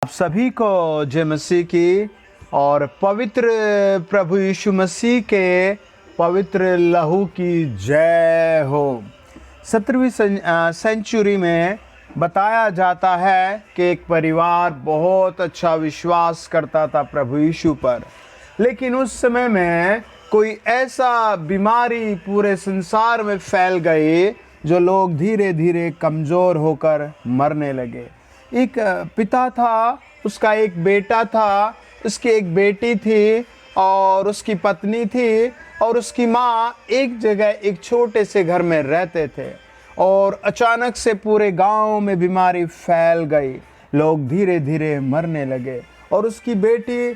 आप सभी को जय मसीह की और पवित्र प्रभु यीशु मसीह के पवित्र लहू की जय हो। 17वीं सेंचुरी में बताया जाता है कि एक परिवार बहुत अच्छा विश्वास करता था प्रभु यीशु पर, लेकिन उस समय में कोई ऐसा बीमारी पूरे संसार में फैल गई जो लोग धीरे धीरे कमज़ोर होकर मरने लगे। एक पिता था, उसका एक बेटा था, उसकी एक बेटी थी और उसकी पत्नी थी और उसकी माँ एक जगह एक छोटे से घर में रहते थे और अचानक से पूरे गांव में बीमारी फैल गई। लोग धीरे धीरे मरने लगे और उसकी बेटी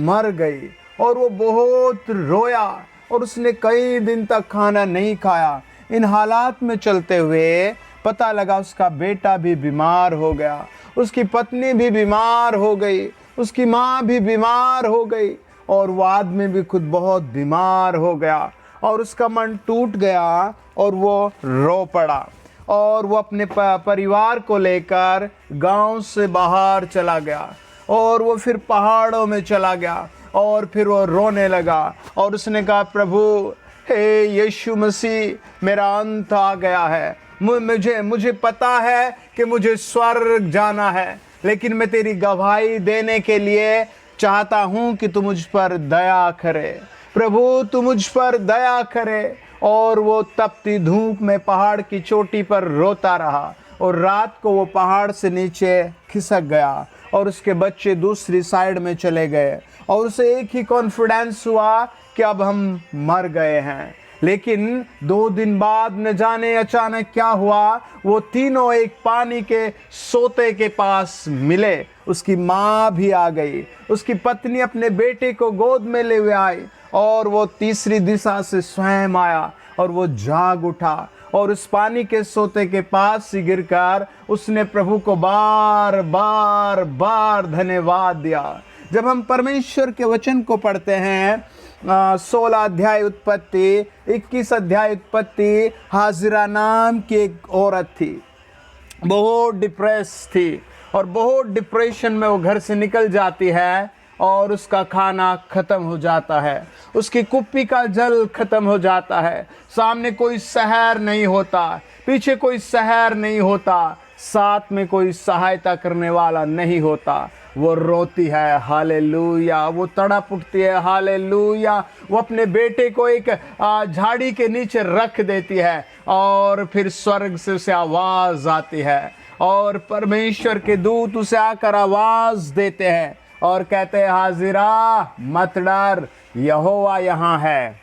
मर गई और वो बहुत रोया और उसने कई दिन तक खाना नहीं खाया। इन हालात में चलते हुए पता लगा उसका बेटा भी बीमार हो गया, उसकी पत्नी भी बीमार हो गई, उसकी माँ भी बीमार हो गई और वो आदमी भी खुद बहुत बीमार हो गया और उसका मन टूट गया और वो रो पड़ा और वो अपने परिवार को लेकर गांव से बाहर चला गया और वो फिर पहाड़ों में चला गया और फिर वो रोने लगा और उसने कहा, प्रभु हे यीशु मसीह, मेरा अंत आ गया है। मुझे पता है कि मुझे स्वर्ग जाना है, लेकिन मैं तेरी गवाही देने के लिए चाहता हूँ कि तू मुझ पर दया करे। प्रभु तू मुझ पर दया करे। और वो तपती धूप में पहाड़ की चोटी पर रोता रहा और रात को वो पहाड़ से नीचे खिसक गया और उसके बच्चे दूसरी साइड में चले गए और उसे एक ही कॉन्फिडेंस हुआ कि अब हम मर गए हैं। लेकिन 2 दिन बाद न जाने अचानक क्या हुआ, वो तीनों एक पानी के सोते के पास मिले। उसकी माँ भी आ गई, उसकी पत्नी अपने बेटे को गोद में ले हुए आई और वो तीसरी दिशा से स्वयं आया और वो जाग उठा और उस पानी के सोते के पास ही गिरकर उसने प्रभु को बार बार बार धन्यवाद दिया। जब हम परमेश्वर के वचन को पढ़ते हैं, 16 अध्याय उत्पत्ति, 21 अध्याय उत्पत्ति, हाजिरा नाम की एक औरत थी, बहुत डिप्रेस थी और बहुत डिप्रेशन में वो घर से निकल जाती है और उसका खाना ख़त्म हो जाता है, उसकी कुप्पी का जल ख़त्म हो जाता है, सामने कोई शहर नहीं होता, पीछे कोई शहर नहीं होता, साथ में कोई सहायता करने वाला नहीं होता। वो रोती है, हालेलुया, वो तड़प उठती है, हालेलुया। वो अपने बेटे को एक झाड़ी के नीचे रख देती है और फिर स्वर्ग से उसे आवाज़ आती है और परमेश्वर के दूत उसे आकर आवाज़ देते हैं और कहते हैं, हाजिरा मत डर, यहोवा यहाँ है।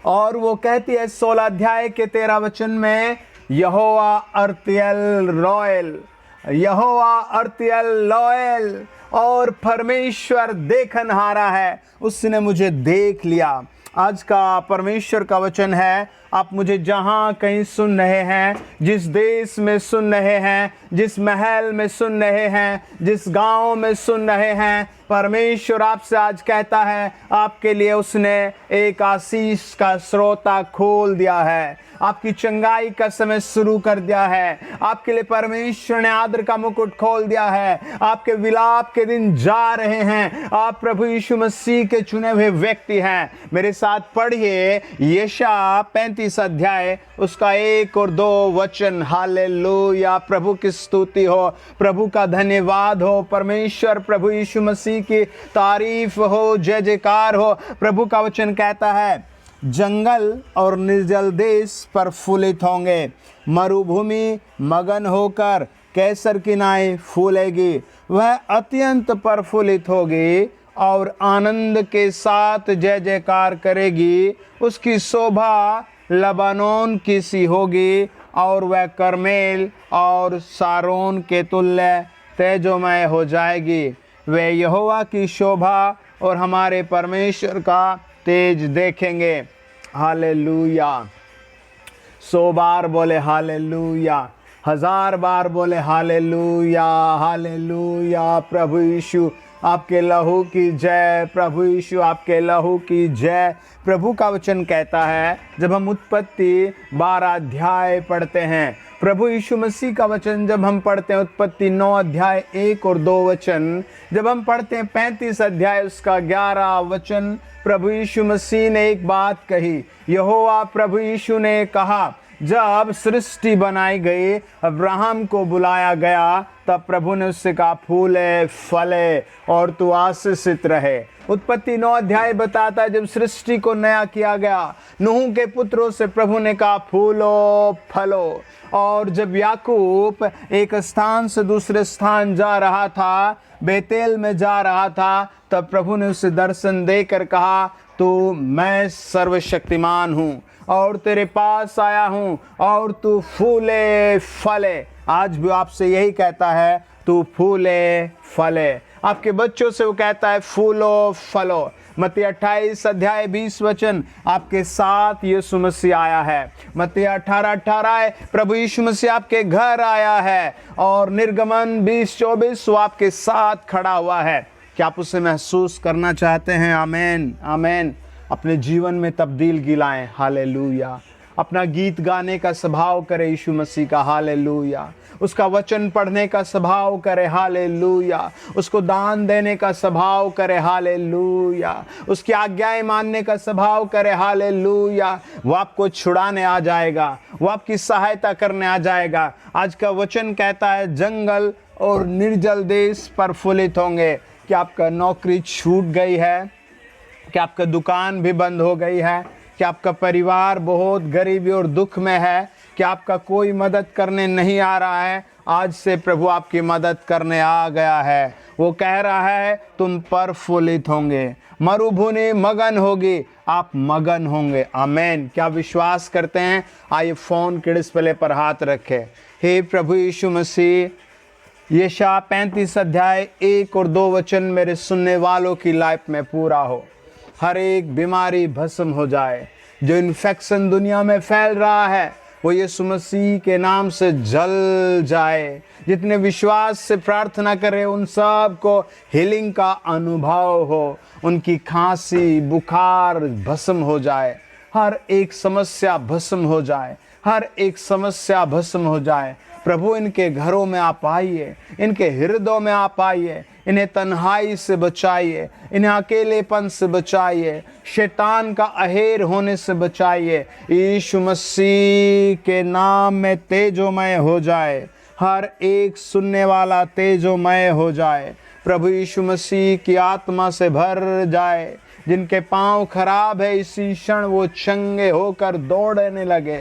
और वो कहती है 16 अध्याय के 13 वचन में, यहोवा अर्तियल रोयल, यहोवा अर्तियल लोयल, और परमेश्वर देखनहारा है, उसने मुझे देख लिया। आज का परमेश्वर का वचन है, आप मुझे जहाँ कहीं सुन रहे हैं, जिस देश में सुन रहे हैं, जिस महल में सुन रहे हैं, जिस गांव में सुन रहे हैं, परमेश्वर आपसे आज कहता है, आपके लिए उसने एक आशीष का स्रोता खोल दिया है, आपकी चंगाई का समय शुरू कर दिया है, आपके लिए परमेश्वर ने आदर का मुकुट खोल दिया है, आपके विलाप के दिन जा रहे हैं, आप प्रभु यीशु मसीह के चुने हुए व्यक्ति हैं। मेरे साथ पढ़िए यशायाह 35 अध्याय, उसका 1 और 2 वचन। हालेलुया, प्रभु की स्तुति हो, प्रभु का धन्यवाद हो, परमेश्वर प्रभु यीशु मसीह की तारीफ हो, जय जयकार हो। प्रभु का वचन कहता है, जंगल और निर्जल देश प्रफुल्लित होंगे, मरुभूमि मगन होकर कैसर की नाई फूलेगी, वह अत्यंत प्रफुल्लित होगी और आनंद के साथ जय जयकार करेगी। उसकी शोभा लबानोन की सी होगी और वह करमेल और सारोन के तुल्य तेजोमय हो जाएगी। वे यहोवा की शोभा और हमारे परमेश्वर का तेज देखेंगे। हालेलुया। 100 बार बोले हालेलुया, 1000 बार बोले हालेलुया, हालेलुया। प्रभु यीशु आपके लहू की जय, प्रभु यीशु आपके लहू की जय। प्रभु का वचन कहता है, जब हम उत्पत्ति 12 अध्याय पढ़ते हैं प्रभु यीशु मसीह का वचन जब हम पढ़ते हैं, उत्पत्ति 9 अध्याय 1 और 2 वचन, जब हम पढ़ते हैं 35 अध्याय उसका 11 वचन, प्रभु यीशु मसीह ने एक बात कही। यहोवा प्रभु यीशु ने कहा, जब सृष्टि बनाई गई, अब्राहम को बुलाया गया, तब प्रभु ने उससे कहा, फूले फले और तू आशीषित रहे। उत्पत्ति 9 अध्याय बताता है जब सृष्टि को नया किया गया, नूह के पुत्रों से प्रभु ने कहा, फूलो फलो। और जब याकूब एक स्थान से दूसरे स्थान जा रहा था, बेतेल में जा रहा था, तब प्रभु ने उसे दर्शन देकर कहा, तू मैं सर्वशक्तिमान हूँ और तेरे पास आया हूँ और तू फूले फले। आज भी आपसे यही कहता है, तू फूले फले। आपके बच्चों से वो कहता है, फूलो फलो। मत्ती 28 अध्याय 20 वचन, आपके साथ यीशु मसीह आया है। मत्ती 18:18 प्रभु यीशु मसीह आपके घर आया है। और निर्गमन 20:24 वो आपके साथ खड़ा हुआ है। क्या आप उसे महसूस करना चाहते हैं? आमेन आमेन। अपने जीवन में तब्दील लाएं। हालेलुया। अपना गीत गाने का स्वभाव करें यीशु मसीह का। हालेलुया। उसका वचन पढ़ने का स्वभाव करें। हालेलुया। उसको दान देने का स्वभाव करें। हालेलुया। उसकी आज्ञाएं मानने का स्वभाव करें। हालेलुया। वो आपको छुड़ाने आ जाएगा, वो आपकी सहायता करने आ जाएगा। आज का वचन कहता है, जंगल और निर्जल देश प्रफुल्लित होंगे। क्या आपका नौकरी छूट गई है? क्या आपका दुकान भी बंद हो गई है? क्या आपका परिवार बहुत गरीबी और दुख में है? क्या आपका कोई मदद करने नहीं आ रहा है? आज से प्रभु आपकी मदद करने आ गया है। वो कह रहा है, तुम प्रफुल्लित होंगे। मरुभूमि मगन होगी, आप मगन होंगे। आमेन। क्या विश्वास करते हैं? आइए फ़ोन के डिस्प्ले पर हाथ रखें। हे प्रभु यीशु मसीह, यशायाह 35 अध्याय 1 और 2 वचन मेरे सुनने वालों की लाइफ में पूरा हो। हर एक बीमारी भस्म हो जाए। जो इन्फेक्शन दुनिया में फैल रहा है, वो यीशु मसीह के नाम से जल जाए। जितने विश्वास से प्रार्थना करें, उन सब को हीलिंग का अनुभव हो। उनकी खांसी, बुखार भस्म हो जाए। हर एक समस्या भस्म हो जाए। हर एक समस्या भस्म हो जाए। प्रभु इनके घरों में आप आइए, इनके हृदयों में आप आइए। इन्हें तन्हाई से बचाइए, इन्हें अकेलेपन से बचाइए, शैतान का अहेर होने से बचाइए। यीशु मसीह के नाम में तेजोमय हो जाए। हर एक सुनने वाला तेजोमय हो जाए। प्रभु यीशु मसीह की आत्मा से भर जाए। जिनके पांव खराब है, इसी क्षण वो चंगे होकर दौड़ने लगे।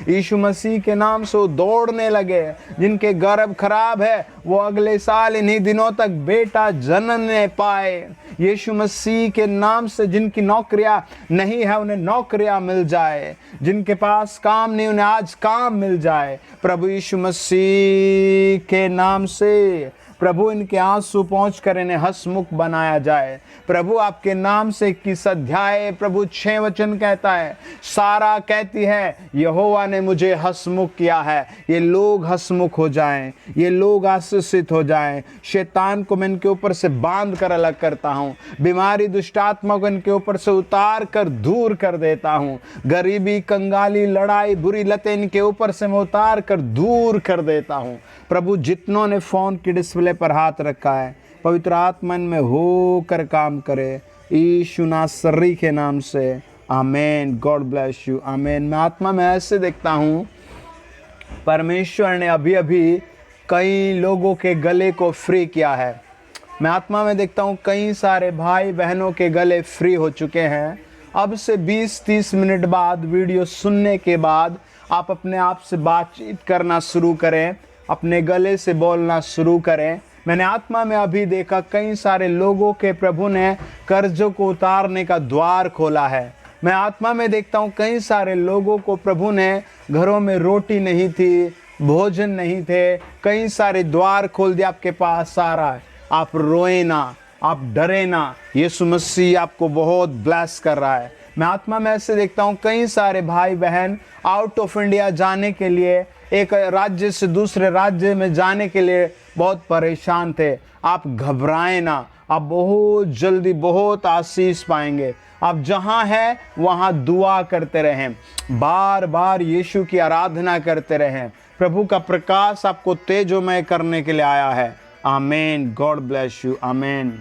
यीशु मसीह के नाम से वो दौड़ने लगे। जिनके गर्भ खराब है, वो अगले साल इन्हीं दिनों तक बेटा जनने पाए। यीशु मसीह के नाम से जिनकी नौकरियां नहीं है, उन्हें नौकरियां मिल जाए। जिनके पास काम नहीं, उन्हें आज काम मिल जाए। प्रभु यीशु मसीह के नाम से प्रभु इनके आंसू पहुँच कर इन्हें हंसमुख बनाया जाए। प्रभु आपके नाम से 21 अध्याय प्रभु 6 वचन कहता है, सारा कहती है, यहोवा ने मुझे हंसमुख किया है। ये लोग हंसमुख हो जाएं, ये लोग आशीषित हो जाएं। शैतान को मैं इनके ऊपर से बांध कर अलग करता हूँ। बीमारी, दुष्टात्मा को इनके ऊपर से उतार कर दूर कर देता हूँ। गरीबी, कंगाली, लड़ाई, बुरी लतें इनके ऊपर से मैं उतार कर दूर कर देता हूँ। प्रभु जितनों ने फ़ोन की डिस्प्ले पर हाथ रखा है, पवित्र आत्मा में होकर काम करे, यीशु नासरी के नाम से। Amen. God bless you. Amen. मैं आत्मा में ऐसे देखता हूँ, परमेश्वर ने अभी अभी कई लोगों के गले को फ्री किया है। मैं आत्मा में देखता हूँ कई सारे भाई बहनों के गले फ्री हो चुके हैं। अब से 20-30 मिनट बाद वीडियो सुनने के बाद आप अपने आप से बातचीत करना शुरू करें, अपने गले से बोलना शुरू करें। मैंने आत्मा में अभी देखा कई सारे लोगों के प्रभु ने कर्जों को उतारने का द्वार खोला है। मैं आत्मा में देखता हूँ कई सारे लोगों को प्रभु ने, घरों में रोटी नहीं थी, भोजन नहीं थे, कई सारे द्वार खोल दिया, आपके पास आ रहा है। आप रोए ना, आप डरे ना, यीशु मसीह आपको बहुत ब्लेस कर रहा है। मैं आत्मा में ऐसे देखता हूँ कई सारे भाई बहन आउट ऑफ इंडिया जाने के लिए, एक राज्य से दूसरे राज्य में जाने के लिए बहुत परेशान थे। आप घबराएं ना, आप बहुत जल्दी बहुत आशीष पाएंगे। आप जहाँ हैं वहाँ दुआ करते रहें, बार बार यीशु की आराधना करते रहें, प्रभु का प्रकाश आपको तेजोमय करने के लिए आया है। Amen. God bless you. Amen.